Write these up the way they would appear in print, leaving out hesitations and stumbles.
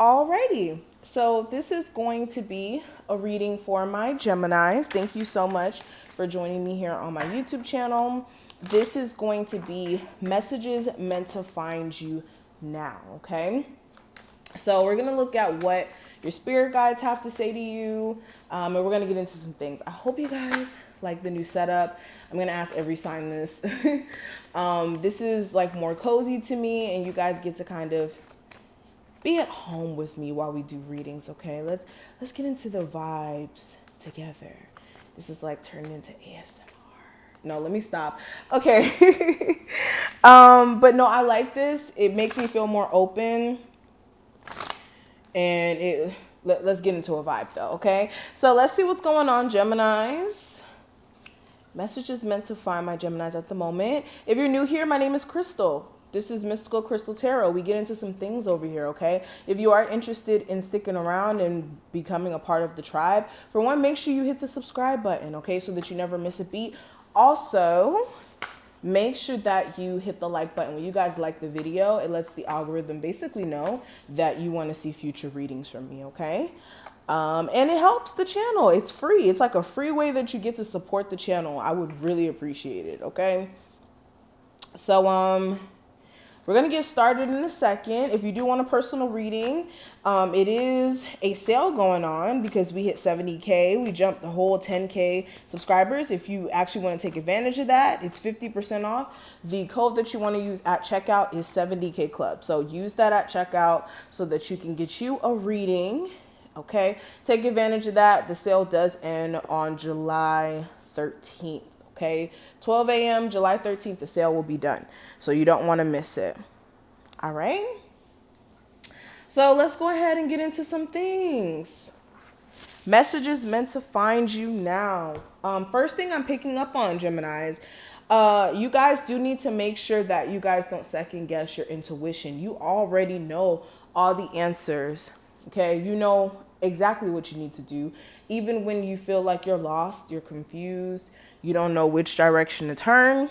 Alrighty, so this is going to be a reading for my Geminis. Thank you so much for joining me here on my YouTube channel. This is going to be messages meant to find you now, okay? So we're going to look at what your spirit guides have to say to you, and we're going to get into some things. I hope you guys like the new setup. I'm going to ask every sign this. This is like more cozy to me, and you guys get to kind of be at home with me while we do readings, okay? Let's get into the vibes together. This is like turning into ASMR. No, let me stop. Okay. But no, I like this. It makes me feel more open. And let's get into a vibe though, okay? So let's see what's going on, Geminis. Messages meant to find my Geminis at the moment. If you're new here, my name is Crystal. This is Mystical Crystal Tarot. We get into some things over here, okay? If you are interested in sticking around and becoming a part of the tribe, for one, make sure you hit the subscribe button, okay? So that you never miss a beat. Also, make sure that you hit the like button. When you guys like the video, it lets the algorithm basically know that you want to see future readings from me, okay? And it helps the channel. It's free. It's like a free way that you get to support the channel. I would really appreciate it, okay? So, we're going to get started in a second. If you do want a personal reading, it is a sale going on because we hit 70K. We jumped the whole 10K subscribers. If you actually want to take advantage of that, it's 50% off. The code that you want to use at checkout is 70K Club. So use that at checkout so that you can get you a reading. Okay, take advantage of that. The sale does end on July 13th. Okay, 12 a.m. July 13th, the sale will be done. So you don't want to miss it. All right. So let's go ahead and get into some things. Messages meant to find you now. First thing I'm picking up on, Geminis, you guys do need to make sure that you guys don't second guess your intuition. You already know all the answers. Okay, you know exactly what you need to do. Even when you feel like you're lost, you're confused, you don't know which direction to turn.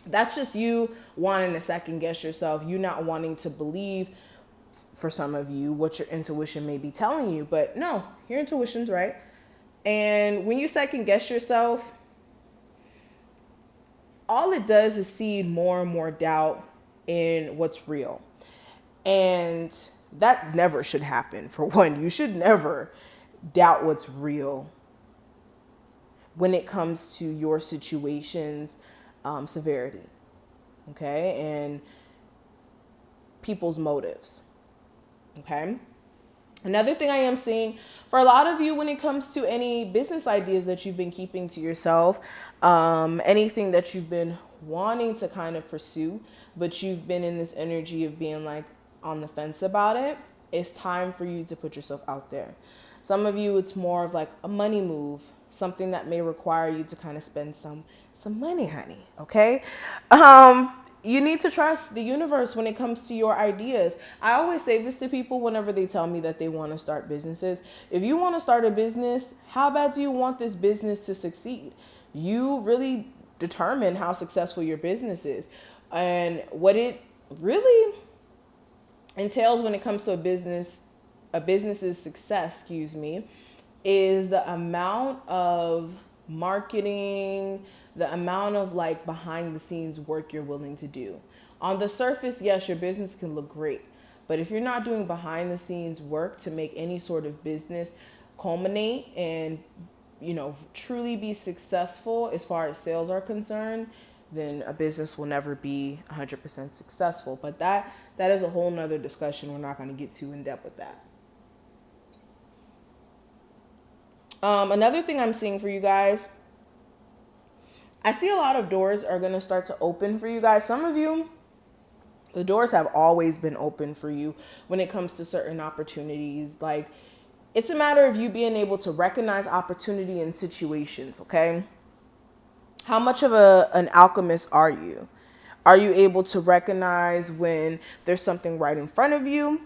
That's just you wanting to second guess yourself. You not wanting to believe, for some of you, what your intuition may be telling you. But no, your intuition's right. And when you second guess yourself, all it does is seed more and more doubt in what's real. And that never should happen. For one, you should never doubt what's real when it comes to your situation's severity, okay, and people's motives, okay? Another thing I am seeing for a lot of you when it comes to any business ideas that you've been keeping to yourself, anything that you've been wanting to kind of pursue, but you've been in this energy of being like on the fence about it, it's time for you to put yourself out there. Some of you, it's more of like a money move, something that may require you to kind of spend some money, honey, okay? You need to trust the universe when it comes to your ideas. I always say this to people whenever they tell me that they want to start businesses. If you want to start a business, how bad do you want this business to succeed? You really determine how successful your business is. And what it really entails when it comes to a business's success, is the amount of marketing, the amount of like behind the scenes work you're willing to do. On the surface, yes, your business can look great, but if you're not doing behind the scenes work to make any sort of business culminate and, you know, truly be successful as far as sales are concerned, then a business will never be 100% successful. But that is a whole nother discussion. We're not going to get too in depth with that. Another thing I'm seeing for you guys, I see a lot of doors are going to start to open for you guys. Some of you, the doors have always been open for you when it comes to certain opportunities. Like, it's a matter of you being able to recognize opportunity in situations, okay? How much of an alchemist are you? Are you able to recognize when there's something right in front of you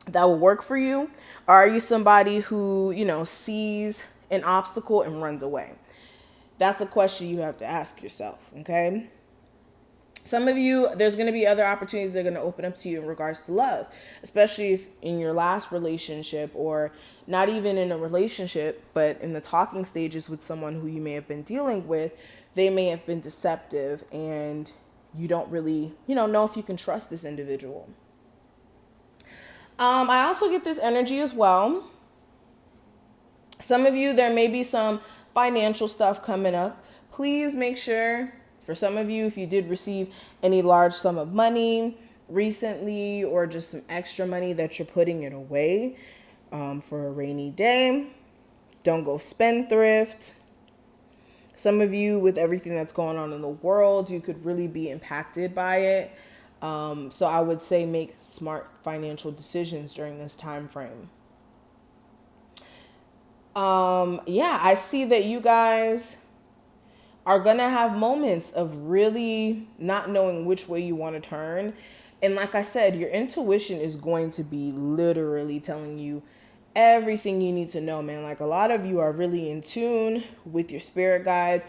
that will work for you? Or are you somebody who, you know, sees an obstacle and runs away? That's a question you have to ask yourself, okay? Some of you, there's going to be other opportunities that are going to open up to you in regards to love, especially if in your last relationship, or not even in a relationship, but in the talking stages with someone who you may have been dealing with, they may have been deceptive and you don't really, know if you can trust this individual. I also get this energy as well. Some of you, there may be some financial stuff coming up. Please make sure, for some of you, if you did receive any large sum of money recently, or just some extra money that you're putting it away for a rainy day, don't go spendthrift. Some of you, with everything that's going on in the world, you could really be impacted by it. So I would say make smart financial decisions during this time frame. Yeah, I see that you guys are going to have moments of really not knowing which way you want to turn. And like I said, your intuition is going to be literally telling you everything you need to know, man. Like, a lot of you are really in tune with your spirit guides.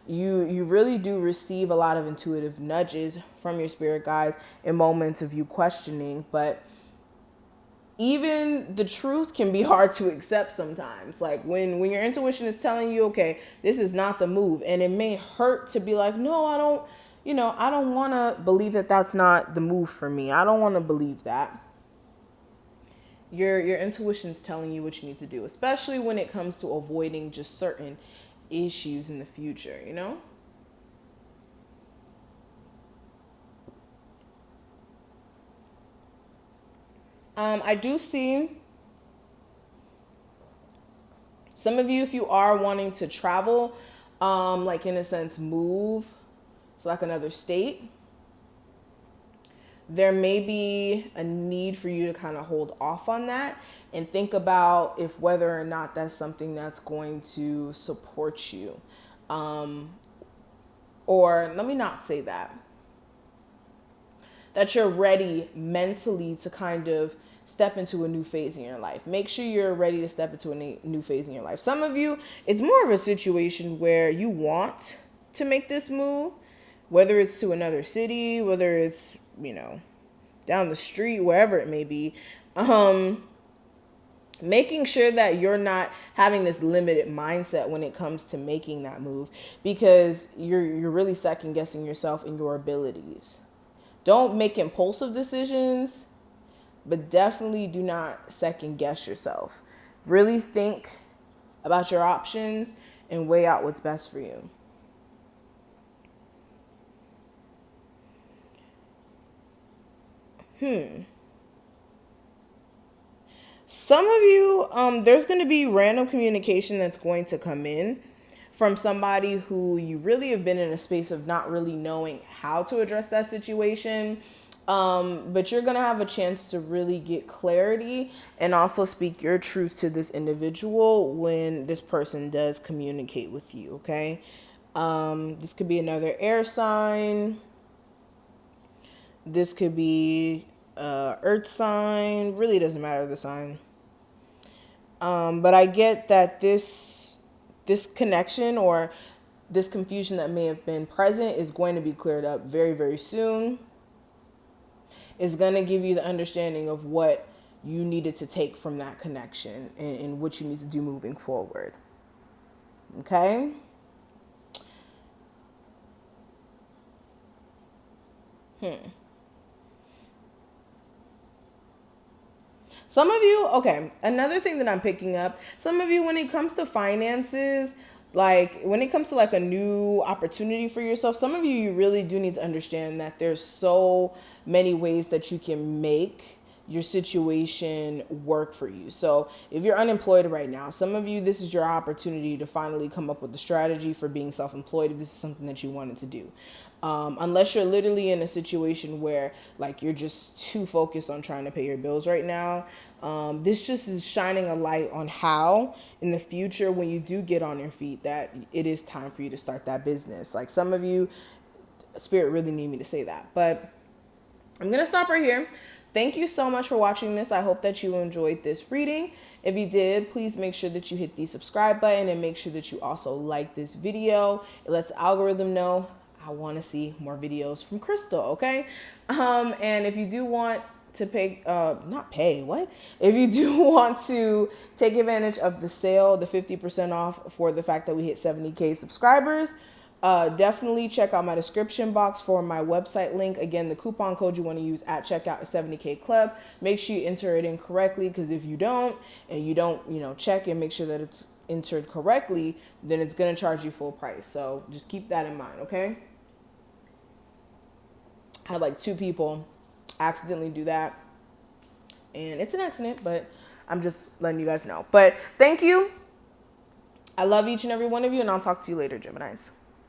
You really do receive a lot of intuitive nudges from your spirit guides in moments of you questioning, but even the truth can be hard to accept sometimes. Like when your intuition is telling you, okay, this is not the move, and it may hurt to be like, no, I don't want to believe that that's not the move for me. I don't want to believe that. Your intuition's telling you what you need to do, especially when it comes to avoiding just certain issues in the future, I do see some of you, if you are wanting to travel, like in a sense, move to like another state, there may be a need for you to kind of hold off on that and think about if whether or not that's something that's going to support you. Or let me not say that. That you're ready mentally to kind of step into a new phase in your life. Make sure you're ready to step into a new phase in your life. Some of you, it's more of a situation where you want to make this move, whether it's to another city, whether it's, down the street, wherever it may be. Making sure that you're not having this limited mindset when it comes to making that move, because you're really second guessing yourself and your abilities. Don't make impulsive decisions, but definitely do not second guess yourself. Really think about your options and weigh out what's best for you. Some of you, there's going to be random communication that's going to come in from somebody who you really have been in a space of not really knowing how to address that situation. But you're going to have a chance to really get clarity and also speak your truth to this individual when this person does communicate with you, okay? This could be another air sign. This could be earth sign. Really doesn't matter the sign. But I get that this connection or this confusion that may have been present is going to be cleared up very, very soon. It's going to give you the understanding of what you needed to take from that connection and what you need to do moving forward. Okay? Some of you, okay, another thing that I'm picking up, some of you, when it comes to finances, like when it comes to like a new opportunity for yourself, some of you, you really do need to understand that there's so many ways that you can make your situation work for you. So if you're unemployed right now, some of you, this is your opportunity to finally come up with a strategy for being self-employed if this is something that you wanted to do. Unless you're literally in a situation where like you're just too focused on trying to pay your bills right now. This just is shining a light on how in the future, when you do get on your feet, that it is time for you to start that business. Like some of you, Spirit really need me to say that, but I'm going to stop right here. Thank you so much for watching this. I hope that you enjoyed this reading. If you did, please make sure that you hit the subscribe button and make sure that you also like this video. It lets the algorithm know I want to see more videos from Crystal, okay? And if you do want to pay, not pay, what? If you do want to take advantage of the sale, the 50% off for the fact that we hit 70K subscribers, definitely check out my description box for my website link. Again, the coupon code you want to use at checkout is 70K Club. Make sure you enter it in correctly, because if you don't, and you don't, check and make sure that it's entered correctly, then it's going to charge you full price. So just keep that in mind, okay? I had like 2 people accidentally do that, and it's an accident, but I'm just letting you guys know. But thank you. I love each and every one of you, and I'll talk to you later, Geminis.